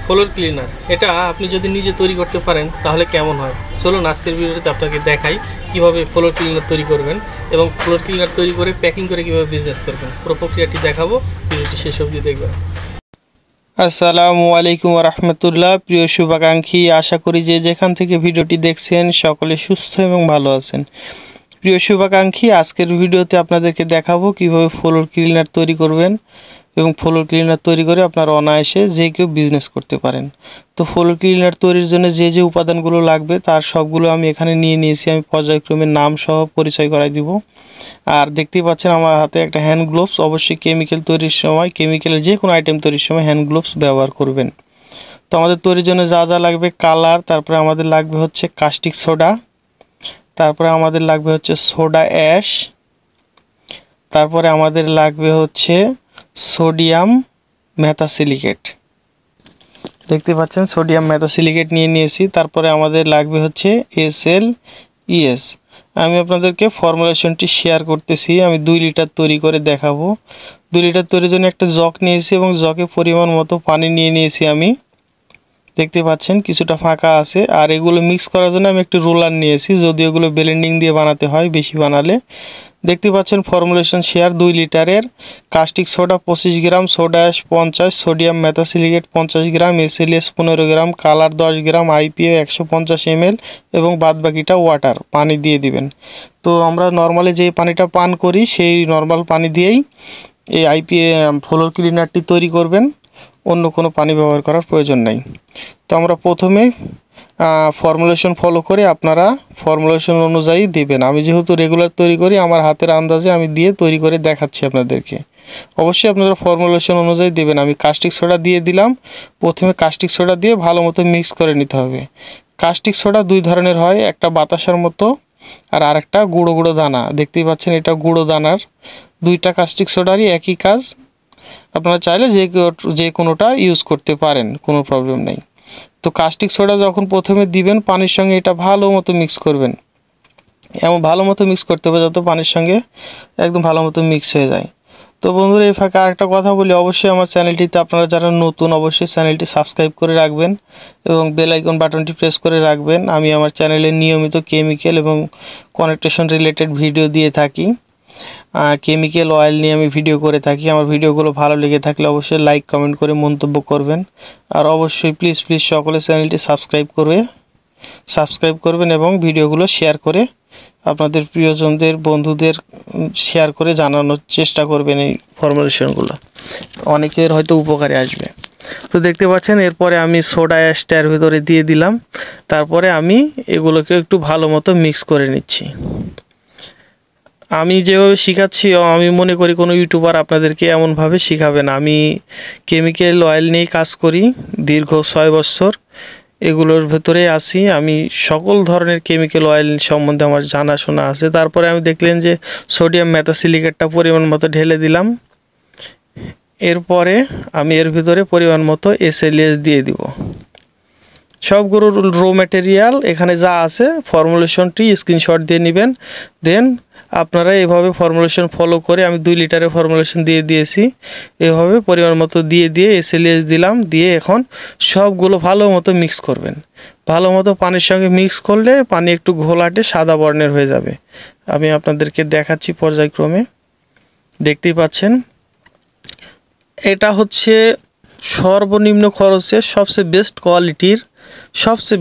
Floor cleaner এটা আপনি যদি নিজে তৈরি করতে পারেন তাহলে কেমন হয়। চলুন আজকের ভিডিওতে আপনাকে দেখাই কিভাবে ফ্লোর ক্লিনার তৈরি করবেন এবং ফ্লোর ক্লিনার তৈরি করে প্যাকিং করে কিভাবে বিজনেস করবেন, পুরো প্রক্রিয়াটি দেখাবো। ভিডিওটি শেষ অবধি দেখবেন। আসসালামু আলাইকুম রহমতুল্লাহ। প্রিয় শুভাকাঙ্ক্ষী, আশা করি যে যেখান থেকে ভিডিওটি দেখছেন সকলে সুস্থ এবং ভালো আছেন। প্রিয় শুভাকাঙ্ক্ষী, আজকের ভিডিওতে আপনাদেরকে দেখাবো কিভাবে ফ্লোর ক্লিনার তৈরি করবেন এবং ফ্লোর ক্লিনার তৈরি করে আপনারা অনায়াসে যে কেউ বিজনেস করতে পারেন। তো ফ্লোর ক্লিনার তৈরির জন্য যে যে উপাদানগুলো লাগবে তার সবগুলো আমি এখানে নিয়ে নিয়েছি। আমি পর্যায়ক্রমে নাম সহ পরিচয় করাই দিব। আর দেখতেই পাচ্ছেন আমার হাতে একটা হ্যান্ড গ্লোভস। অবশ্যই কেমিক্যাল তৈরির সময়, কেমিক্যালের যে কোনো আইটেম তৈরির সময় হ্যান্ড গ্লোভস ব্যবহার করবেন। তো আমাদের তৈরির জন্য যা যা লাগবে: কালার, তারপরে আমাদের লাগবে হচ্ছে কাস্টিক সোডা, তারপরে আমাদের লাগবে হচ্ছে সোডা অ্যাশ, তারপরে আমাদের লাগবে হচ্ছে সোডিয়াম মেথাসিলিকেট। দেখতে পাচ্ছেন সোডিয়াম মেথাসিলিকেট নিয়ে নিয়েছি। তারপরে আমাদের লাগবে হচ্ছে SLES। আমি আপনাদেরকে ফর্মুলেশনটি শেয়ার করতেছি। আমি 2 লিটার তৈরি করে দেখাবো। 2 লিটার তৈরির জন্য একটা জগ নিয়েছি এবং জগে পরিমাণ মতো পানি নিয়ে নিয়েছি আমি। দেখতে পাচ্ছেন কিছুটা ফাঁকা আছে। আর এগুলো মিক্স করার জন্য আমি একটু রোলার নিয়েছি, যদি এগুলো ব্লেন্ডিং দিয়ে বানাতে হয় বেশি বানালে। দেখতে পাচ্ছেন ফর্মুলেশন শেয়ার: 2 লিটারের কাস্টিক সোডা 25 গ্রাম, সোডা অ্যাশ 50, সোডিয়াম মেথাসিলিকেট 50 গ্রাম, SLES 15 গ্রাম, কালার 10 গ্রাম, IPA 150 ml এবং বাদবাকিটা ওয়াটার পানি দিয়ে দিবেন। তো আমরা নর্মালি যে পানিটা পান করি সেই নর্মাল পানি দিয়েই এই IPA ফ্লোর ক্লিনারটি তৈরি করবেন, অন্য কোনো পানি ব্যবহার করার প্রয়োজন নেই। তো আমরা প্রথমে ফর্মুলেশন ফলো করে আপনারা ফর্মুলেশন অনুযায়ী দিবেন। আমি যেহেতু রেগুলার তৈরি করি, আমার হাতের আন্দাজে আমি দিয়ে তৈরি করে দেখাচ্ছি আপনাদেরকে। অবশ্যই আপনারা ফর্মুলেশন অনুযায়ী দেবেন। আমি কাস্টিক সোডা দিয়ে দিলাম। প্রথমে কাস্টিক সোডা দিয়ে ভালো মতো মিক্স করে নিতে হবে। কাস্টিক সোডা 2 ধরনের হয়, একটা বাতাসার মতো আর আরেকটা গুঁড়ো গুঁড়ো দানা। দেখতেই পাচ্ছেন এটা গুঁড়ো দানার। 2টা কাস্টিক সোডারই একই কাজ। আপনারা চাইলে যে কোনোটা ইউজ করতে পারেন, কোনো প্রবলেম নেই। তো কাস্টিক সোডা যখন প্রথমে দিবেন পানির সঙ্গে এটা ভালো মতো মিক্স করবেন। এমন ভালো মতো মিক্স করতে হবে যাতে পানির সঙ্গে একদম ভালো মতো মিক্স হয়ে যায়। তো বন্ধুরা, এই ফাঁকে আরেকটা কথা বলি, অবশ্যই আমার চ্যানেলটিতে আপনারা যারা নতুন অবশ্যই চ্যানেলটি সাবস্ক্রাইব করে রাখবেন এবং বেল আইকন বাটনটি প্রেস করে রাখবেন। আমি আমার চ্যানেলে নিয়মিত কেমিক্যাল এবং কানেকশন রিলেটেড ভিডিও দিয়ে থাকি। কেমিক্যাল অয়েল নিয়ে আমি ভিডিও করে থাকি। আমার ভিডিওগুলো ভালো লেগে থাকলে অবশ্যই লাইক কমেন্ট করে মন্তব্য করবেন। আর অবশ্যই প্লিজ সকলে চ্যানেলটি সাবস্ক্রাইব করবেন এবং ভিডিওগুলো শেয়ার করে আপনাদের প্রিয়জনদের, বন্ধুদের শেয়ার করে জানানোর চেষ্টা করবেন। এই ফর্মুলেশনগুলো অনেকের হয়তো উপকারে আসবে। তো দেখতে পাচ্ছেন এরপরে আমি সোডা অ্যাশটার ভিতরে দিয়ে দিলাম। তারপরে আমি এগুলোকে একটু ভালো মতো মিক্স করে নিচ্ছি। আমি যেভাবে শেখাচ্ছি, আমি মনে করি কোনো ইউটিউবার আপনাদেরকে এমনভাবে শেখাবে না। আমি কেমিক্যাল অয়েল নিয়েই কাজ করি দীর্ঘ 6 বছর, এগুলোর ভেতরে আছি। আমি সকল ধরনের কেমিক্যাল অয়েল সম্বন্ধে আমার জানাশোনা আছে। তারপরে আমি দেখলেন যে সোডিয়াম মেথাসিলিকেটটা পরিমাণ মতো ঢেলে দিলাম। এরপরে আমি এর ভিতরে পরিমাণ মতো SLES দিয়ে দিব। সবগুলো রো ম্যাটেরিয়াল এখানে যা আছে ফর্মুলেশনটি স্ক্রিনশট দিয়ে নেবেন। দেন আপনারা এভাবে ফর্মুলেশন ফলো করে, আমি 2 লিটারের ফর্মুলেশন দিয়ে দিয়েছি, এভাবে পরিমাণ মতো দিয়ে SLES দিলাম। দিয়ে এখন সবগুলো ভালো মতো মিক্স করবেন। ভালো মতো পানির সঙ্গে মিক্স করলে পানি একটু ঘোলাটে সাদা বর্ণের হয়ে যাবে। আমি আপনাদেরকে দেখাচ্ছি পর্যায়ক্রমে। দেখতেই পাচ্ছেন এটা হচ্ছে সর্বনিম্ন খরচে সবচেয়ে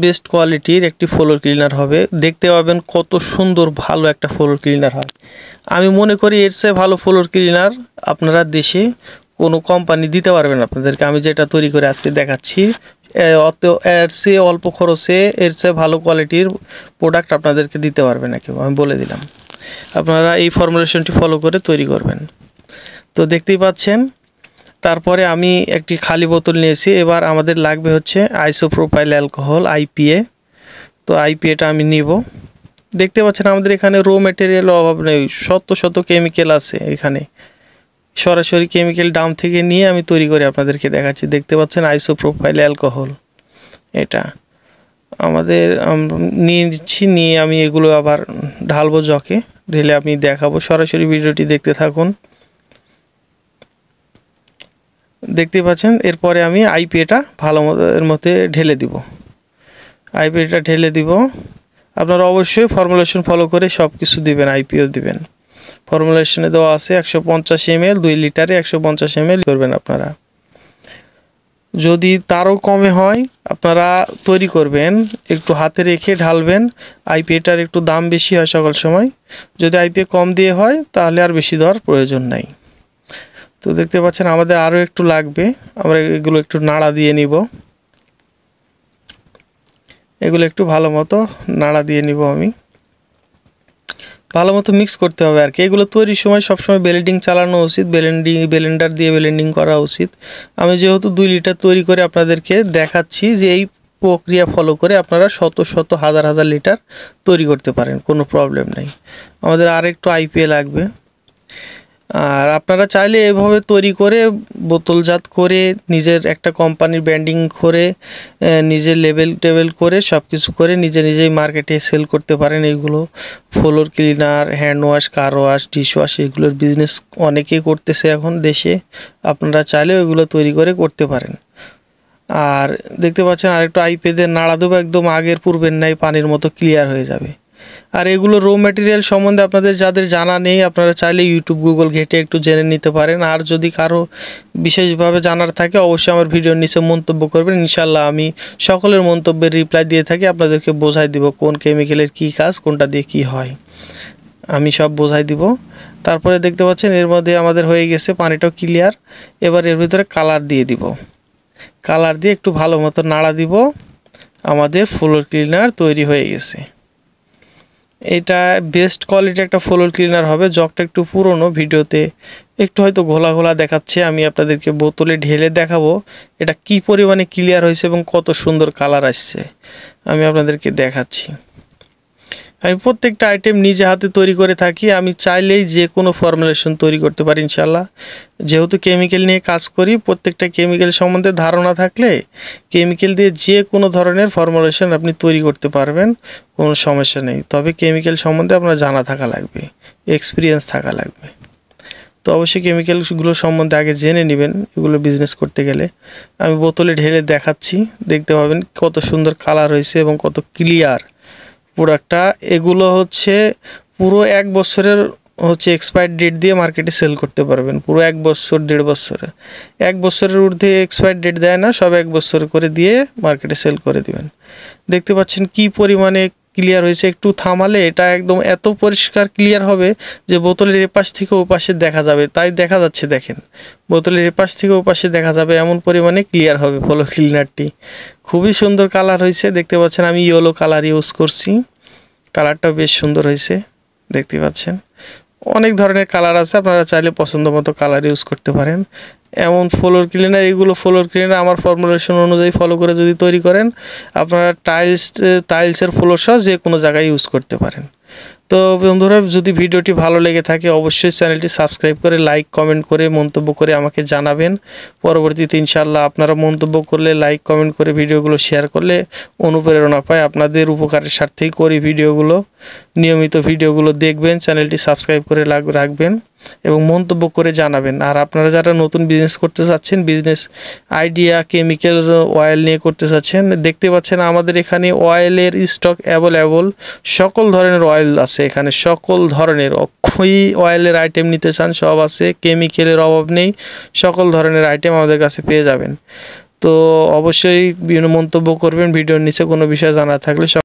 বেস্ট কোয়ালিটির একটি ফ্লোর ক্লিনার হবে। দেখতে পাবেন কত সুন্দর ভালো একটা ফ্লোর ক্লিনার হয়। আমি মনে করি এর চেয়ে ভালো ফ্লোর ক্লিনার আপনারা দেশে কোনো কোম্পানি দিতে পারবেন আপনাদেরকে। আমি যেটা তৈরি করে আজকে দেখাচ্ছি, এর চেয়ে অল্প খরচে এর চেয়ে ভালো কোয়ালিটির প্রোডাক্ট আপনাদেরকে দিতে পারবে না কেউ, আমি বলে দিলাম। আপনারা এই ফর্মুলেশনটি ফলো করে তৈরি করবেন। তো দেখতেই পাচ্ছেন তারপরে আমি একটি খালি বোতল নিয়েছি। এবার আমাদের লাগবে হচ্ছে আইসোপ্রোপাইল অ্যালকোহল, IPA। তো IPAটা আমি নিব। দেখতে পাচ্ছেন আমাদের এখানে রো ম্যাটেরিয়ালের অভাব নেই, শত কেমিক্যাল আছে এখানে। সরাসরি কেমিক্যাল ডাম থেকে নিয়ে আমি তৈরি করে আপনাদেরকে দেখাচ্ছি। দেখতে পাচ্ছেন আইসোপ্রোপাইল অ্যালকোহল, এটা আমাদের নিয়ে নিচ্ছি। নিয়ে আমি এগুলো আবার ঢালবো জকে, ঢেলে আমি দেখাবো। সরাসরি ভিডিওটি দেখতে থাকুন। দেখতে পাচ্ছেন। এরপরে আমি আইপিএটা ভালো মতো এর মধ্যে ঢেলে দিব। আইপিএটা ঢেলে দিব। আপনারা অবশ্যই ফর্মুলেশন ফলো করে সব কিছু দিবেন, আইপিও দিবেন। ফর্মুলেশনে দেওয়া আছে 150 ml, 2 লিটারে 150 ml করবেন আপনারা। যদি তারও কমে হয় আপনারা তৈরি করবেন, একটু হাতে রেখে ঢালবেন। আইপিএটার একটু দাম বেশি হয় সকল সময়, যদি আইপিএ কম দিয়ে হয় তাহলে আর বেশি দেওয়ার প্রয়োজন নাই। তো দেখতে পাচ্ছেন আমাদের আরও একটু লাগবে, আমরা এগুলো একটু নাড়া দিয়ে নিব। এগুলো একটু ভালো মতো নাড়া দিয়ে নিব, আমি ভালো মতো মিক্স করতে হবে আর কি। এগুলো তৈরির সময় সবসময় ব্লেন্ডিং চালানো উচিত, ব্লেন্ডার দিয়ে ব্লেন্ডিং করা উচিত। আমি যেহেতু 2 লিটার তৈরি করে আপনাদেরকে দেখাচ্ছি যে এই প্রক্রিয়া ফলো করে আপনারা শত শত হাজার হাজার লিটার তৈরি করতে পারেন, কোনো প্রবলেম নেই। আমাদের আর একটু আইপিএ লাগবে। আর আপনারা চাইলে এভাবে তৈরি করে বোতলজাত করে নিজের একটা কোম্পানির ব্র্যান্ডিং করে নিজের লেবেল করে সব কিছু করে নিজেই মার্কেটে সেল করতে পারেন। এইগুলো floor cleaner, hand wash, car wash, dish wash, এগুলোর বিজনেস অনেকেই করতেছে এখন দেশে। আপনারা চাইলে ওইগুলো তৈরি করে করতে পারেন। আর দেখতে পাচ্ছেন আরেকটু আইপিএ দিয়ে নাড়া দেবো, একদম আগের পূর্বের ন্যায় পানির মতো ক্লিয়ার হয়ে যাবে। আর এগুলো র ম্যাটেরিয়াল সম্বন্ধে আপনাদের যাদের জানা নেই আপনারা চাইলে ইউটিউব গুগল ঘেটে একটু জেনে নিতে পারেন। আর যদি কারো বিশেষভাবে জানার থাকে অবশ্যই আমার ভিডিওর নিচে মন্তব্য করবেন, ইনশাল্লাহ আমি সকলের মন্তব্যের রিপ্লাই দিয়ে থাকি, আপনাদেরকে বোঝাই দিব কোন কেমিক্যালের কী কাজ, কোনটা দিয়ে কী হয়, আমি সব বোঝাই দিব। তারপরে দেখতে পাচ্ছেন এর মধ্যে আমাদের হয়ে গেছে, পানিটাও ক্লিয়ার। এবার এর ভিতরে কালার দিয়ে দিব, কালার দিয়ে একটু ভালো মতো নাড়া দিব। আমাদের ফ্লোর ক্লিনার তৈরি হয়ে গেছে। এটা বেস্ট কোয়ালিটি একটা ফ্লোর ক্লিনার হবে। জগটা একটু পুরনো, ভিডিওতে একটু হয়তো ঘোলা ঘোলা দেখাচ্ছে, আমি আপনাদেরকে বোতলে ঢেলে দেখাবো এটা কি পরিমাণে ক্লিয়ার হয়েছে এবং কত সুন্দর কালার আসছে আমি আপনাদেরকে দেখাচ্ছি। আমি প্রত্যেকটা আইটেম নিজে হাতে তৈরি করে থাকি, আমি চাইলেই যে কোনো ফর্মুলেশন তৈরি করতে পারি ইনশাল্লাহ। যেহেতু কেমিক্যাল নিয়ে কাজ করি, প্রত্যেকটা কেমিক্যাল সম্বন্ধে ধারণা থাকলে কেমিক্যাল দিয়ে যে কোনো ধরনের ফর্মুলেশন আপনি তৈরি করতে পারবেন, কোনো সমস্যা নেই। তবে কেমিক্যাল সম্বন্ধে আপনার জানা থাকা লাগবে, এক্সপিরিয়েন্স থাকা লাগবে। তো অবশ্যই কেমিক্যালগুলো সম্বন্ধে আগে জেনে নেবেন এগুলো বিজনেস করতে গেলে। আমি বোতলে ঢেলে দেখাচ্ছি, দেখতে পাবেন কত সুন্দর কালার হয়েছে এবং কত ক্লিয়ার প্রোডাক্টটা। এগুলো হচ্ছে পুরো 1 বছরের এক্সপায়ার ডেট দিয়ে মার্কেটে সেল করতে পারবেন, পুরো 1 বছর 1.5 বছরে। 1 বছরের ঊর্ধ্বে এক্সপায়ার ডেট দেয় না, সব 1 বছর করে দিয়ে মার্কেটে সেল করে দিবেন। দেখতে পাচ্ছেন কি পরিমাণে ক্লিয়ার হয়েছে, একটু থামালে এটা একদম এত পরিষ্কার ক্লিয়ার হবে যে বোতলের এপাশ থেকে ওপাশে দেখা যাবে, তাই দেখা যাচ্ছে দেখেন, বোতলের এপাশ থেকে ওপাশে দেখা যাবে এমন পরিমাণে ক্লিয়ার হবে ফ্লোর ক্লিনারটি। খুবই সুন্দর কালার হয়েছে, দেখতে পাচ্ছেন আমি ইয়েলো কালার ইউজ করছি, কালারটা বেশ সুন্দর হয়েছে দেখতে পাচ্ছেন। অনেক ধরনের কালার আছে, আপনারা চাইলে পছন্দ মতো কালার ইউজ করতে পারেন। এমন ফ্লোর ক্লিনার, এগুলো ফ্লোর ক্লিনার আমার ফর্মুলেশন অনুযায়ী ফলো করে যদি তৈরি করেন আপনারা টাইলসের ফ্লোর সহ যে কোনো জায়গায় ইউজ করতে পারেন। তো বন্ধুরা যদি ভিডিওটি ভালো লেগে থাকে অবশ্যই চ্যানেলটি সাবস্ক্রাইব করে লাইক কমেন্ট করে মন্তব্য করে আমাকে জানাবেন। পরবর্তীতে ইনশাল্লাহ আপনারা মন্তব্য করলে, লাইক কমেন্ট করে ভিডিওগুলো শেয়ার করলে অনুপ্রেরণা পায়, আপনাদের উপকারের স্বার্থেই করি ভিডিওগুলো। নিয়মিত ভিডিওগুলো দেখবেন, চ্যানেলটি সাবস্ক্রাইব করে রাখবেন এবং মন্তব্য করে জানাবেন। আর আপনারা যারা নতুন বিজনেস করতে চাচ্ছেন, বিজনেস আইডিয়া কেমিক্যাল অয়েল নিয়ে করতে চাচ্ছেন, দেখতে পাচ্ছেন আমাদের এখানে অয়েলের স্টক অ্যাভেলেবল, সকল ধরনের অয়েল আছে এখানে, সকল ধরনের অক্ষয় অয়েলের আইটেম নিতে চান সব আছে, কেমিক্যালের অভাব নেই, সকল ধরনের আইটেম আমাদের কাছে পেয়ে যাবেন। তো অবশ্যই বিভিন্ন মন্তব্য করবেন, ভিডিওর নিচে কোনো বিষয় জানা থাকলে